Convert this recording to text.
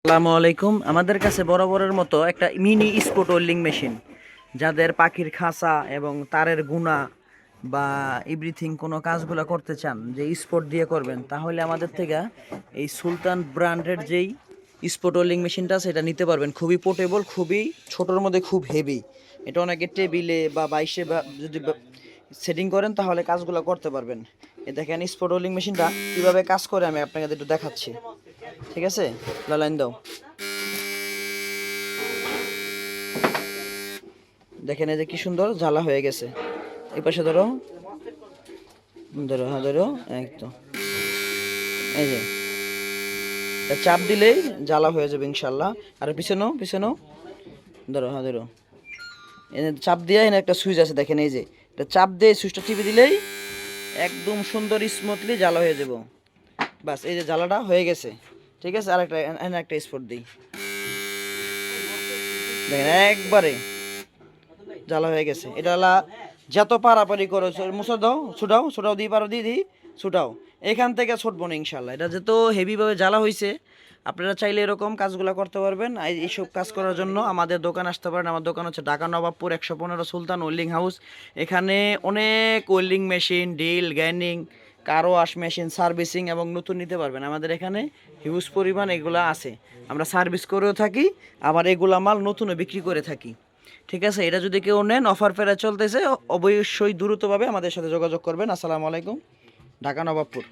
আসসালামু আলাইকুম। আমাদের কাছে বরাবরের মতো একটা মিনি স্পট ওয়েল্ডিং মেশিন, যাদের পাখির খাঁচা এবং তারের গুণা বা এভরিথিং কোনো কাজগুলো করতে চান যে স্পট দিয়ে করবেন, তাহলে আমাদের থেকে এই সুলতান ব্র্যান্ডের যেই স্পট ওয়েল্ডিং মেশিনটা আছে এটা নিতে পারবেন। খুবই পোর্টেবল, খুবই ছোটোর মধ্যে খুব হেভি। এটা অনেকে টেবিলে বা বাইশে বা যদি সেটিং করেন তাহলে কাজগুলো করতে পারবেন। এ দেখেন স্পট ওয়েল্ডিং মেশিনটা কীভাবে কাজ করে আমি আপনাকে একটু দেখাচ্ছি। ঠিক আছে, লাইন দাও। দেখেন এই যে কি সুন্দর জ্বালা হয়ে গেছে। এই পাশে ধরো ধরো, হ্যাঁ ধরো, এই তো, এই যে এটা চাপ দিলেই জ্বালা হয়ে যাবে ইনশাল্লাহ। আর পিছনেও পিছনেও ধরো, হ্যাঁ ধরো, এনে চাপ দিয়ে এনে একটা সুইচ আছে, দেখেন এই যে এটা চাপ দিয়ে সুইচটা টিপে দিলেই একদম সুন্দর স্মুথলি জ্বালা হয়ে যাব। বাস এই যে জ্বালাটা হয়ে গেছে। ঠিক আছে, আরেকটা এনে একটা স্পট দিই, দেখেন একবারে জ্বালা হয়ে গেছে। এটা হলা যত পারাপারি করো মুছো দাও, ছুটাও ছুটাও দিয়ে পারো দিয়ে দিই ছুটাও, এখান থেকে ছুটবো না ইনশাল্লাহ। এটা যত হেভিভাবে জ্বালা হয়েছে, আপনারা চাইলে এরকম কাজগুলো করতে পারবেন। এইসব কাজ করার জন্য আমাদের দোকান আসতে পারেন। আমার দোকান হচ্ছে ঢাকা নবাবপুর 115 সুলতান ওয়েল্ডিং হাউস। এখানে অনেক ওয়েল্ডিং মেশিন, ড্রিল, গ্রাইন্ডিং, কারো ওয়াশ মেশিন সার্ভিসিং এবং নতুন নিতে পারবেন। আমাদের এখানে হিউজ পরিমাণ এগুলো আছে। আমরা সার্ভিস করেও থাকি, আবার এগুলা মাল নতুনও বিক্রি করে থাকি। ঠিক আছে, এটা যদি কেউ নেন, অফার ফেরা চলতেছে, অবশ্যই দ্রুতভাবে আমাদের সাথে যোগাযোগ করবেন। আসসালামু আলাইকুম, ঢাকা নবাবপুর।